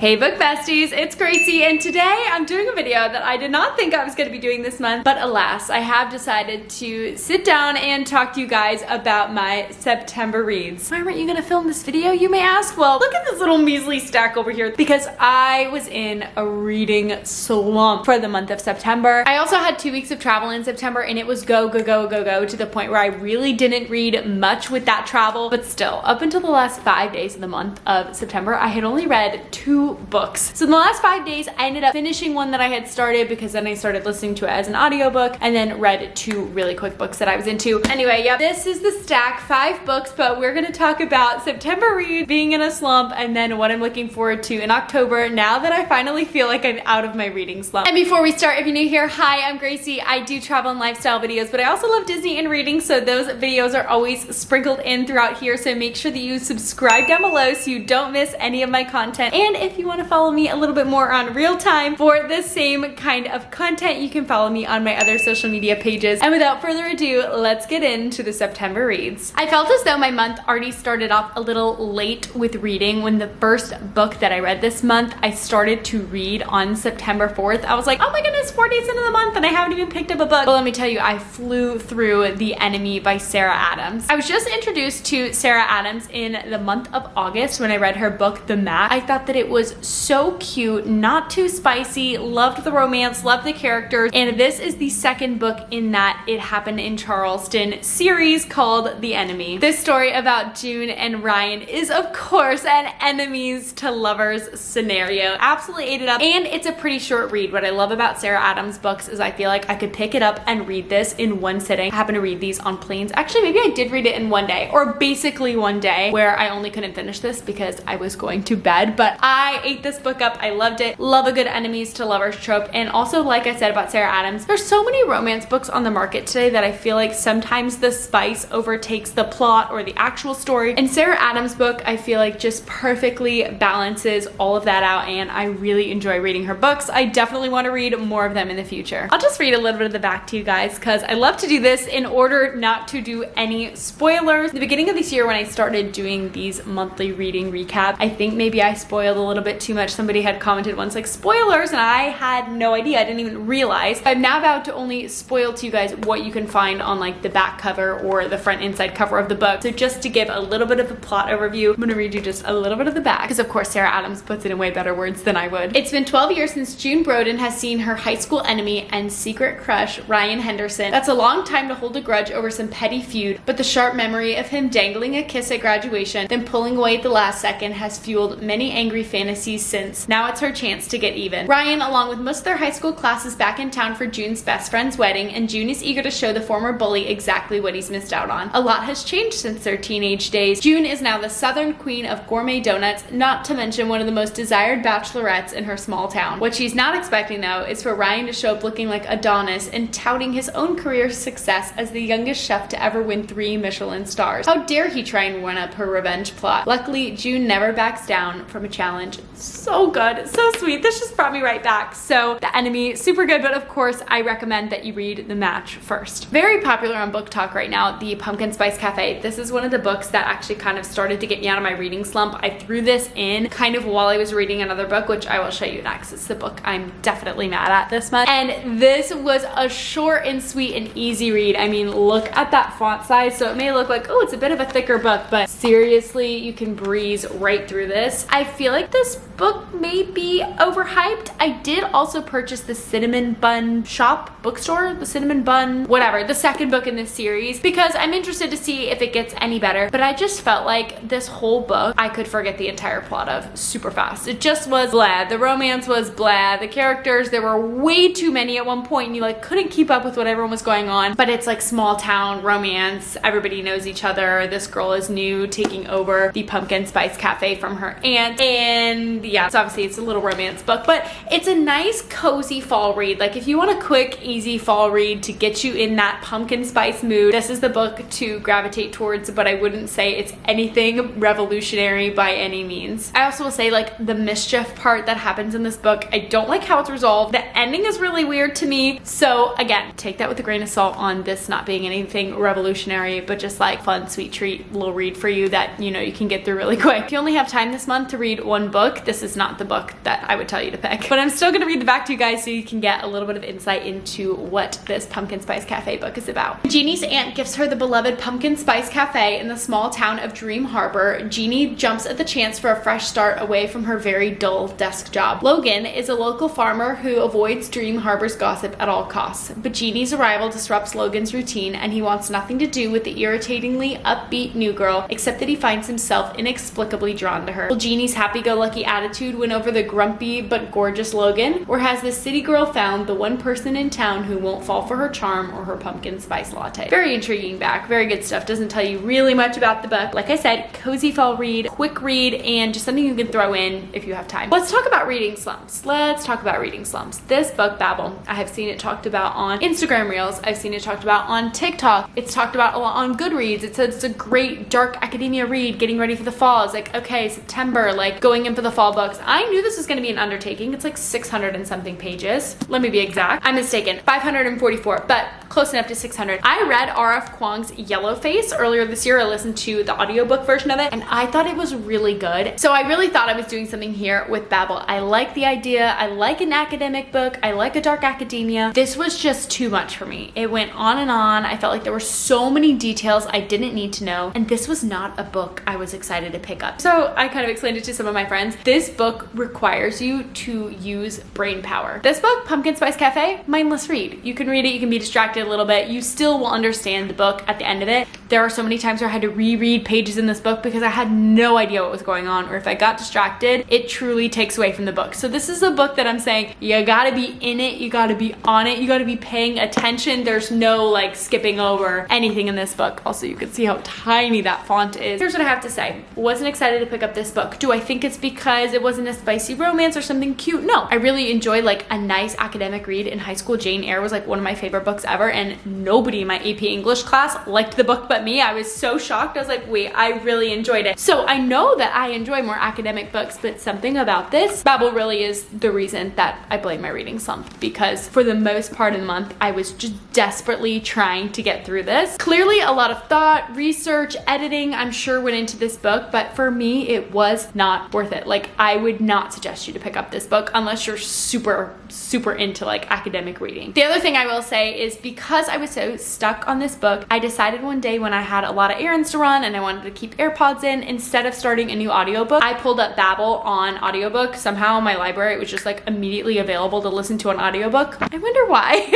Hey book besties, it's Gracie, and today I'm doing a video that I did not think I was going to be doing this month, but alas, I have decided to sit down and talk to you guys about my September reads. Why weren't you going to film this video, you may ask? Well, look at this little measly stack over here, because I was in a reading slump for the month of September. I also had 2 weeks of travel in September, and it was go, go, go, go, go, to the point where I really didn't read much with that travel, but still, up until the last 5 days of the month of September, I had only read 2 books. So in the last 5 days, I ended up finishing one that I had started because then I started listening to it as an audiobook and then read 2 really quick books that I was into. Anyway, yeah, this is the stack, 5 books, but we're gonna talk about September read, being in a slump, and then what I'm looking forward to in October now that I finally feel like I'm out of my reading slump. And before we start, if you're new here, hi, I'm Gracie. I do travel and lifestyle videos, but I also love Disney and reading, so those videos are always sprinkled in throughout here, so make sure that you subscribe down below so you don't miss any of my content. And if you want to follow me a little bit more on real time for the same kind of content, you can follow me on my other social media pages. And without further ado, let's get into the September reads. I felt as though my month already started off a little late with reading when the first book that I read this month, I started to read on September 4th. I was like, oh my goodness, 4 days into the month and I haven't even picked up a book. Well, let me tell you, I flew through The Enemy by Sarah Adams. I was just introduced to Sarah Adams in the month of August when I read her book, The Match. I thought that it was so cute, not too spicy, loved the romance, loved the characters, and this is the second book in that It Happened in Charleston series called The Enemy. This story about June and Ryan is of course an enemies to lovers scenario. Absolutely ate it up, and it's a pretty short read. What I love about Sarah Adams books is I feel like I could pick it up and read this in one sitting. I happen to read these on planes. Actually, maybe I did read it in one day, or basically one day, where I only couldn't finish this because I was going to bed, but I ate this book up. I loved it. Love a good enemies to lovers trope. And also, like I said about Sarah Adams, there's so many romance books on the market today that I feel like sometimes the spice overtakes the plot or the actual story. And Sarah Adams' book, I feel like just perfectly balances all of that out, and I really enjoy reading her books. I definitely want to read more of them in the future. I'll just read a little bit of the back to you guys because I love to do this in order not to do any spoilers. The beginning of this year when I started doing these monthly reading recap, I think maybe I spoiled a little bit too much. Somebody had commented once like spoilers, and I had no idea. I didn't even realize. I'm now about to only spoil to you guys what you can find on like the back cover or the front inside cover of the book. So just to give a little bit of a plot overview, I'm gonna read you just a little bit of the back because of course Sarah Adams puts it in way better words than I would. It's been 12 years since June Broden has seen her high school enemy and secret crush Ryan Henderson. That's a long time to hold a grudge over some petty feud, but the sharp memory of him dangling a kiss at graduation, then pulling away at the last second, has fueled many angry fantasies since. Now it's her chance to get even. Ryan, along with most of their high school class, is back in town for June's best friend's wedding, and June is eager to show the former bully exactly what he's missed out on. A lot has changed since their teenage days. June is now the southern queen of gourmet donuts, not to mention one of the most desired bachelorettes in her small town. What she's not expecting though is for Ryan to show up looking like Adonis and touting his own career success as the youngest chef to ever win 3 Michelin stars. How dare he try and run up her revenge plot? Luckily, June never backs down from a challenge. So good, so sweet. This just brought me right back. So The Enemy, super good, but of course I recommend that you read The Match first. Very popular on Book Talk right now, The Pumpkin Spice Cafe. This is one of the books that actually kind of started to get me out of my reading slump. I threw this in kind of while I was reading another book, which I will show you next. It's the book I'm definitely mad at this month. And this was a short and sweet and easy read. I mean, look at that font size. So it may look like, oh, it's a bit of a thicker book, but seriously, you can breeze right through this. I feel like this book may be overhyped. I did also purchase the Cinnamon Bun Shop bookstore, the Cinnamon Bun, whatever, the second book in this series, because I'm interested to see if it gets any better. But I just felt like this whole book, I could forget the entire plot of super fast. It just was blah. The romance was blah. The characters, there were way too many at one point and you like couldn't keep up with what everyone was going on. But it's like small town romance. Everybody knows each other. This girl is new, taking over the Pumpkin Spice Cafe from her aunt. And yeah, so obviously it's a little romance book, but it's a nice cozy fall read. Like if you want a quick, easy fall read to get you in that pumpkin spice mood, this is the book to gravitate towards, but I wouldn't say it's anything revolutionary by any means. I also will say like the mischief part that happens in this book, I don't like how it's resolved. The ending is really weird to me. So again, take that with a grain of salt on this not being anything revolutionary, but just like fun, sweet treat little read for you that, you know, you can get through really quick. If you only have time this month to read one book, book, this is not the book that I would tell you to pick. But I'm still gonna read the back to you guys so you can get a little bit of insight into what this Pumpkin Spice Cafe book is about. Jeannie's aunt gives her the beloved Pumpkin Spice Cafe in the small town of Dream Harbor. Jeannie jumps at the chance for a fresh start away from her very dull desk job. Logan is a local farmer who avoids Dream Harbor's gossip at all costs. But Jeannie's arrival disrupts Logan's routine, and he wants nothing to do with the irritatingly upbeat new girl, except that he finds himself inexplicably drawn to her. Will Jeannie's happy-go-lucky attitude win over the grumpy but gorgeous Logan? Or has the city girl found the one person in town who won't fall for her charm or her pumpkin spice latte? Very intriguing back, very good stuff. Doesn't tell you really much about the book. Like I said, cozy fall read, quick read, and just something you can throw in if you have time. Let's talk about reading slumps. Let's talk about reading slumps. This book, Babble, I have seen it talked about on Instagram Reels. I've seen it talked about on TikTok. It's talked about a lot on Goodreads. It says it's a great dark academia read, getting ready for the fall. It's like, okay, September, like going in for the fall books. I knew this was going to be an undertaking. It's like 600 and something pages. Let me be exact. I'm mistaken. 544, but close enough to 600. I read R.F. Kuang's Yellow Face earlier this year. I listened to the audiobook version of it, and I thought it was really good. So I really thought I was doing something here with Babble. I like the idea. I like an academic book. I like a dark academia. This was just too much for me. It went on and on. I felt like there were so many details I didn't need to know, and this was not a book I was excited to pick up. So I kind of explained it to some of my friends. This book requires you to use brain power. This book, Pumpkin Spice Cafe, mindless read. You can read it, you can be distracted a little bit. You still will understand the book at the end of it. There are so many times where I had to reread pages in this book because I had no idea what was going on, or if I got distracted, it truly takes away from the book. So this is a book that I'm saying you gotta be in it, you gotta be on it, you gotta be paying attention. There's no like skipping over anything in this book. Also, you can see how tiny that font is. Here's what I have to say. Wasn't excited to pick up this book. Do I think it's because it wasn't a spicy romance or something cute? No. I really enjoyed like a nice academic read in high school. Jane Eyre was like one of my favorite books ever, and nobody in my AP English class liked the book but me. I was so shocked. I was like, wait, I really enjoyed it. So I know that I enjoy more academic books, but something about this, Babble really is the reason that I blame my reading slump, because for the most part of the month, I was just desperately trying to get through this. Clearly a lot of thought, research, editing, I'm sure went into this book, but for me, it was not worth it. Like, I would not suggest you to pick up this book unless you're super into like academic reading. The other thing I will say is because I was so stuck on this book, I decided one day when I had a lot of errands to run and I wanted to keep AirPods in, instead of starting a new audiobook, I pulled up Babble on audiobook. Somehow in my library, it was just like immediately available to listen to an audiobook. I wonder why.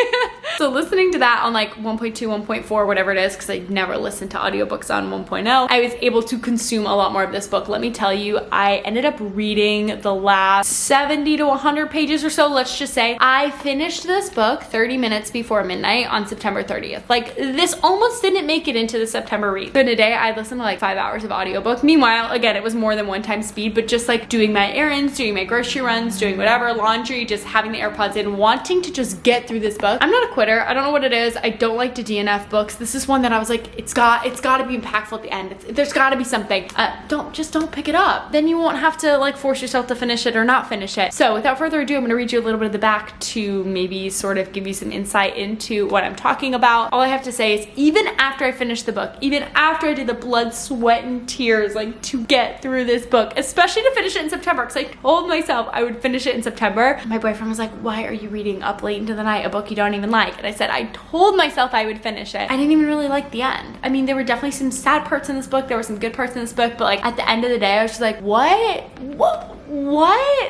So listening to that on like 1.2, 1.4, whatever it is, because I never listened to audiobooks on 1.0, I was able to consume a lot more of this book. Let me tell you, I ended up reading the last 70 to 100 pages or so. Let's just say I finished this book 30 minutes before midnight on September 30th. Like, this almost didn't make it into the September read. So in a day, I listened to like 5 hours of audiobook. Meanwhile, again, it was more than one time speed, but just like doing my errands, doing my grocery runs, doing whatever, laundry, just having the AirPods in, wanting to just get through this book. I'm not a quitter. I don't know what it is. I don't like to DNF books. This is one that I was like, it's got to be impactful at the end. There's got to be something. Don't pick it up. Then you won't have to like force yourself to finish it or not finish it. So without further ado, I'm going to read you a little bit of the back to maybe sort of give you some insight into what I'm talking about. All I have to say is even after I finished the book, even after I did the blood, sweat, and tears like to get through this book, especially to finish it in September, because I told myself I would finish it in September. My boyfriend was like, why are you reading up late into the night a book you don't even like? And I said, I told myself I would finish it. I didn't even really like the end. I mean, there were definitely some sad parts in this book. There were some good parts in this book, but like at the end of the day, I was just like, what?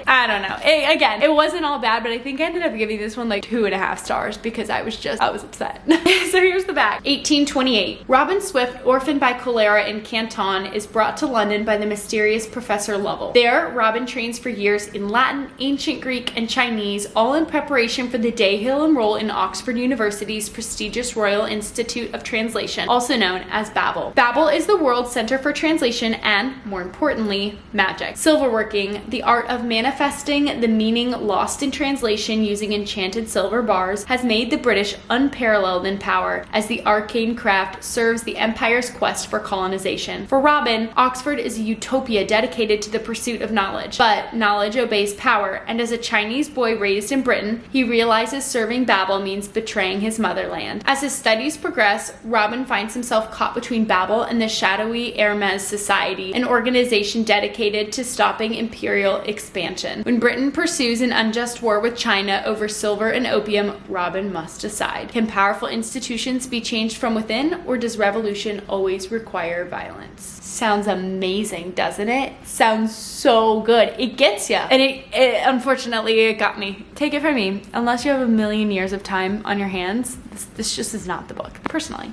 I don't know. Again, it wasn't all bad, but I think I ended up giving this one like 2.5 stars because I was upset. So here's the back. 1828. Robin Swift, orphaned by cholera in Canton, is brought to London by the mysterious Professor Lovell. There, Robin trains for years in Latin, ancient Greek, and Chinese, all in preparation for the day he'll enroll in Oxford University's prestigious Royal Institute of Translation, also known as Babble. Babble is the world's center for translation and, more importantly, magic. Silverworking, the art of manifesting the meaning lost in translation using enchanted silver bars, has made the British unparalleled in power as the arcane craft serves the empire's quest for colonization. For Robin, Oxford is a utopia dedicated to the pursuit of knowledge. But knowledge obeys power, and as a Chinese boy raised in Britain, he realizes serving Babble means betraying his motherland. As his studies progress, Robin finds himself caught between Babble and the shadowy Hermes Society, an organization dedicated to stopping imperial imperial expansion. When Britain pursues an unjust war with China over silver and opium, Robin must decide. Can powerful institutions be changed from within, or does revolution always require violence? Sounds amazing, doesn't it? Sounds so good. It gets you. And it unfortunately, it got me. Take it from me. Unless you have a million years of time on your hands, this just is not the book. Personally,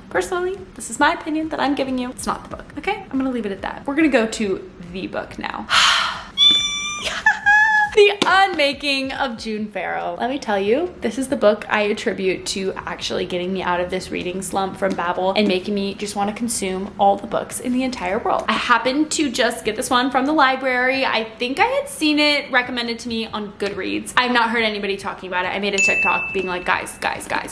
this is my opinion that I'm giving you. It's not the book, okay? I'm gonna leave it at that. We're gonna go to the book now. The Unmaking of June Pharaoh. Let me tell you, this is the book I attribute to actually getting me out of this reading slump from Babble and making me just want to consume all the books in the entire world. I happened to just get this one from the library. I think I had seen it recommended to me on Goodreads. I've not heard anybody talking about it. I made a TikTok being like, guys,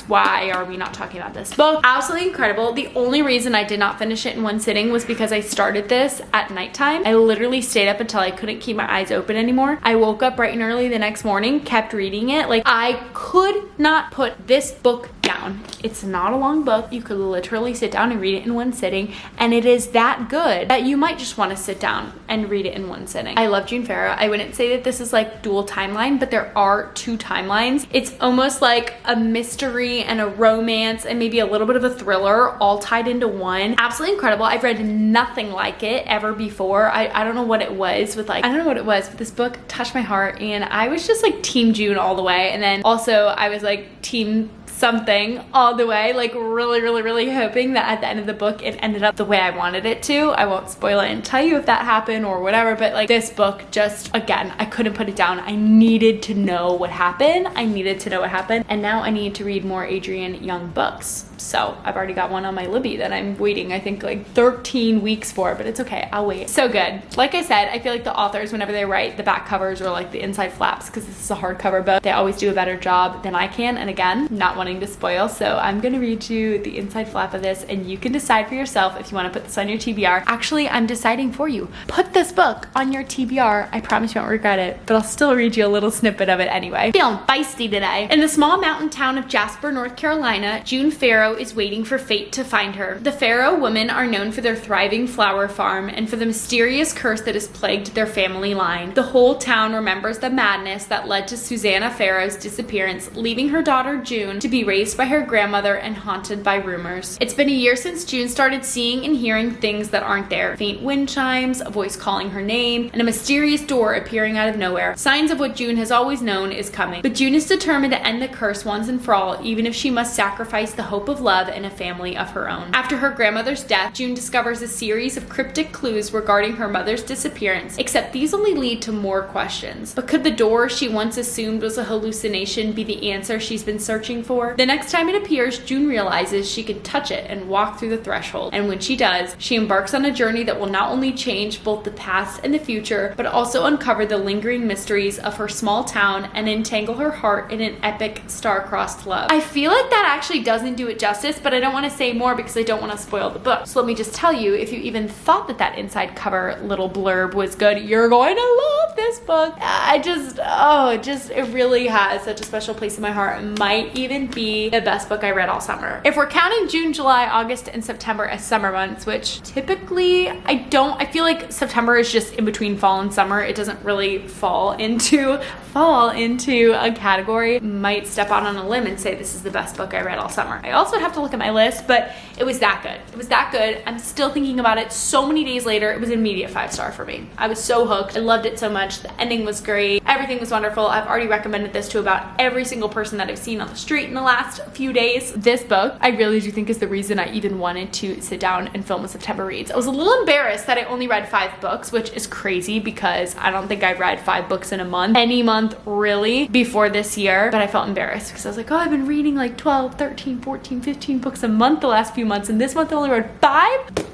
why are we not talking about this book? Absolutely incredible. The only reason I did not finish it in one sitting was because I started this at nighttime. I literally stayed up until I couldn't keep my eyes open anymore. I woke up bright and early the next morning, kept reading it. Like, I could not put this book down. It's not a long book. You could literally sit down and read it in one sitting, and it is that good that you might just want to sit down and read it in one sitting. I love June Pharaoh. I wouldn't say that this is like dual timeline, but there are two timelines. It's almost like a mystery and a romance and maybe a little bit of a thriller all tied into one. Absolutely incredible. I've read nothing like it ever before. I don't know what it was with like, I don't know what it was, but this book touched my heart, and I was just like team June all the way. And then also I was like team something all the way, like really hoping that at the end of the book it ended up the way I wanted it to. I won't spoil it and tell you if that happened or whatever, but like this book just, again, I couldn't put it down. I needed to know what happened. And now I need to read more Adrienne Young books. So I've already got one on my Libby that I'm waiting, I think like 13 weeks for, but it's okay, I'll wait. So good. Like I said, I feel like the authors, whenever they write the back covers or like the inside flaps, because this is a hardcover book, they always do a better job than I can. And again, not wanting to spoil, so I'm gonna read you the inside flap of this, and you can decide for yourself if you want to put this on your TBR. Actually, I'm deciding for you. Put this book on your TBR. I promise you won't regret it, but I'll still read you a little snippet of it anyway. Feeling feisty today. In the small mountain town of Jasper, North Carolina, June Pharaoh is waiting for fate to find her. The Pharaoh women are known for their thriving flower farm and for the mysterious curse that has plagued their family line. The whole town remembers the madness that led to Susanna Pharaoh's disappearance, leaving her daughter June to be raised by her grandmother and haunted by rumors. It's been a year since June started seeing and hearing things that aren't there. Faint wind chimes, a voice calling her name, and a mysterious door appearing out of nowhere. Signs of what June has always known is coming. But June is determined to end the curse once and for all, even if she must sacrifice the hope of love and a family of her own. After her grandmother's death, June discovers a series of cryptic clues regarding her mother's disappearance, except these only lead to more questions. But could the door she once assumed was a hallucination be the answer she's been searching for? The next time it appears, June realizes she can touch it and walk through the threshold. And when she does, she embarks on a journey that will not only change both the past and the future, but also uncover the lingering mysteries of her small town and entangle her heart in an epic star-crossed love. I feel like that actually doesn't do it justice, but I don't want to say more because I don't want to spoil the book. So let me just tell you, if you even thought that that inside cover little blurb was good, you're going to love this book. It really has such a special place in my heart. It might even be the best book I read all summer. If we're counting June, July, August, and September as summer months, which typically I feel like September is just in between fall and summer. It doesn't really fall into a category. Might step out on a limb and say this is the best book I read all summer. I also have to look at my list, but it was that good. It was that good. I'm still thinking about it so many days later. It was an immediate 5-star for me. I was so hooked. I loved it so much. The ending was great. Everything was wonderful. I've already recommended this to about every single person that I've seen on the street in the last few days. This book, I really do think, is the reason I even wanted to sit down and film a September reads. I was a little embarrassed that I only read 5 books, which is crazy because I don't think I read 5 books in a month, any month really, before this year. But I felt embarrassed because I was like, oh, I've been reading like 12, 13, 14, 15 books a month the last few months, and this month I only read 5.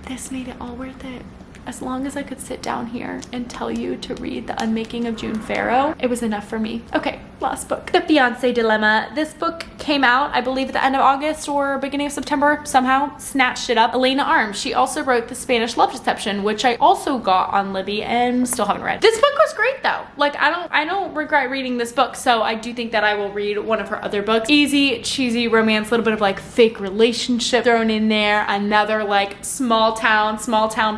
This made it all worth it. As long as I could sit down here and tell you to read The Unmaking of June Pharaoh, it was enough for me. Okay, last book. The Fiance Dilemma. This book came out, I believe, at the end of August or beginning of September. Somehow snatched it up. Elena Arms. She also wrote The Spanish Love Deception, which I also got on Libby and still haven't read. This book was great though. Like, I don't regret reading this book, so I do think that I will read one of her other books. Easy, cheesy romance, a little bit of like fake relationship thrown in there. Another like small town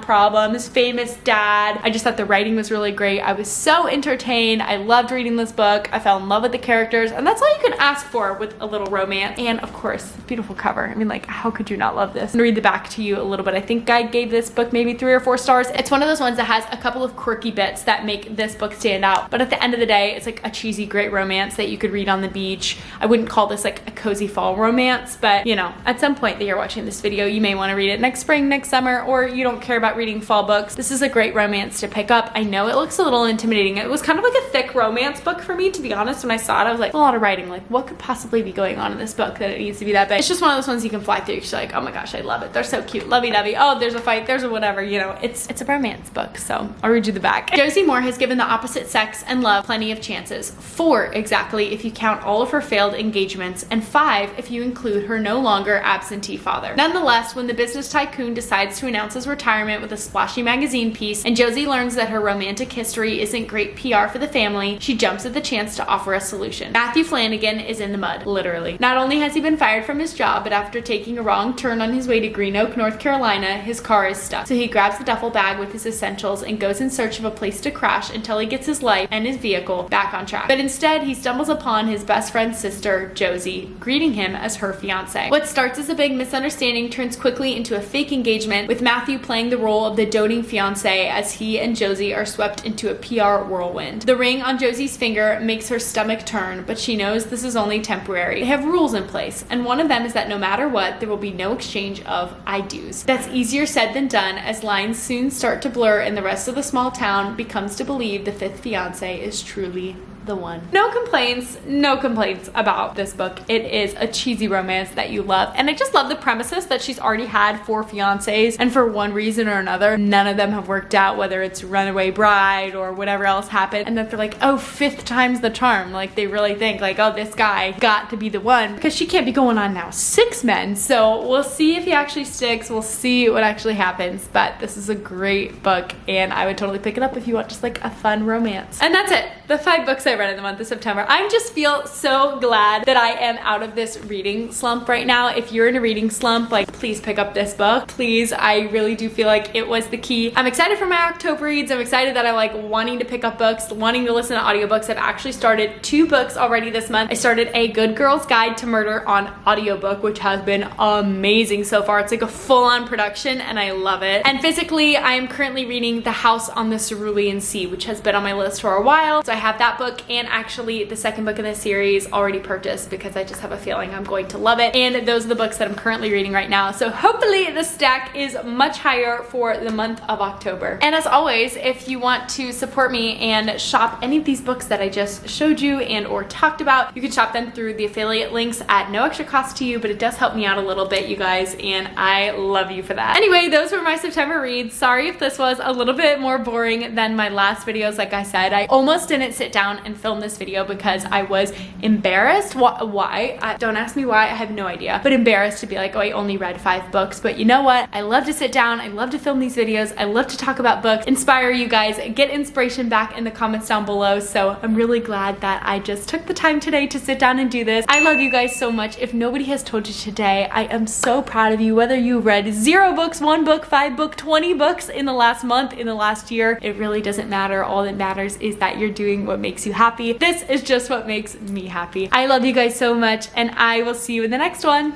problems. his famous dad. I just thought the writing was really great. I was so entertained. I loved reading this book. I fell in love with the characters, and that's all you can ask for with a little romance. And of course, beautiful cover. I mean, like, how could you not love this? I'm gonna read the back to you a little bit. I think I gave this book maybe 3 or 4 stars. It's one of those ones that has a couple of quirky bits that make this book stand out, but at the end of the day, it's like a cheesy, great romance that you could read on the beach. I wouldn't call this like a cozy fall romance, but you know, at some point that you're watching this video, you may want to read it next spring, next summer, or you don't care about reading fall books. This is a great romance to pick up. I know it looks a little intimidating. It was kind of like a thick romance book for me, to be honest. When I saw it, I was like, a lot of writing. Like, what could possibly be going on in this book that it needs to be that big? It's just one of those ones you can fly through. You're like, oh my gosh, I love it. They're so cute, lovey-dovey. Oh, there's a fight, there's a whatever, you know. It's a romance book, so I'll read you the back. Josie Moore has given the opposite sex and love plenty of chances. 4 exactly if you count all of her failed engagements, and 5 if you include her no longer absentee father. Nonetheless, when the business tycoon decides to announce his retirement with a splashy magazine piece, and Josie learns that her romantic history isn't great PR for the family, she jumps at the chance to offer a solution. Matthew Flanagan is in the mud, literally. Not only has he been fired from his job, but after taking a wrong turn on his way to Green Oak, North Carolina, his car is stuck. So he grabs the duffel bag with his essentials and goes in search of a place to crash until he gets his life and his vehicle back on track. But instead, he stumbles upon his best friend's sister, Josie, greeting him as her fiance. What starts as a big misunderstanding turns quickly into a fake engagement, with Matthew playing the role of the doting fiance as he and Josie are swept into a PR whirlwind. The ring on Josie's finger makes her stomach turn, but she knows this is only temporary. They have rules in place, and one of them is that no matter what, there will be no exchange of I do's. That's easier said than done, as lines soon start to blur and the rest of the small town becomes to believe the 5th fiance is truly the one. No complaints about this book. It is a cheesy romance that you love, and I just love the premises that she's already had 4 fiancés, and for one reason or another, none of them have worked out, whether it's Runaway Bride or whatever else happened, and that they're like, oh, 5th time's the charm. Like, they really think like, oh, this guy got to be the one, because she can't be going on now 6 men. So we'll see if he actually sticks. We'll see what actually happens, but this is a great book, and I would totally pick it up if you want just like a fun romance. And that's it. The 5 books I read in the month of September. I just feel so glad that I am out of this reading slump right now. If you're in a reading slump, like, please pick up this book. Please, I really do feel like it was the key. I'm excited for my October reads. I'm excited that I'm like wanting to pick up books, wanting to listen to audiobooks. I've actually started 2 books already this month. I started A Good Girl's Guide to Murder on audiobook, which has been amazing so far. It's like a full-on production, and I love it. And physically, I am currently reading The House on the Cerulean Sea, which has been on my list for a while. So I have that book, and actually the second book in this series already purchased, because I just have a feeling I'm going to love it. And those are the books that I'm currently reading right now. So hopefully the stack is much higher for the month of October. And as always, if you want to support me and shop any of these books that I just showed you and or talked about, you can shop them through the affiliate links at no extra cost to you, but it does help me out a little bit, you guys, and I love you for that. Anyway, those were my September reads. Sorry if this was a little bit more boring than my last videos. Like I said, I almost didn't sit down and film this video because I was embarrassed. Why? Don't ask me why, I have no idea, but embarrassed to be like, oh, I only read 5 books. But you know what? I love to sit down, I love to film these videos, I love to talk about books, inspire you guys, get inspiration back in the comments down below. So I'm really glad that I just took the time today to sit down and do this. I love you guys so much. If nobody has told you today, I am so proud of you. Whether you read 0 books, 1 book, 5 books, 20 books in the last month, in the last year, it really doesn't matter. All that matters is that you're doing what makes you happy. This is just what makes me happy. I love you guys so much, and I will see you in the next one.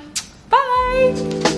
Bye!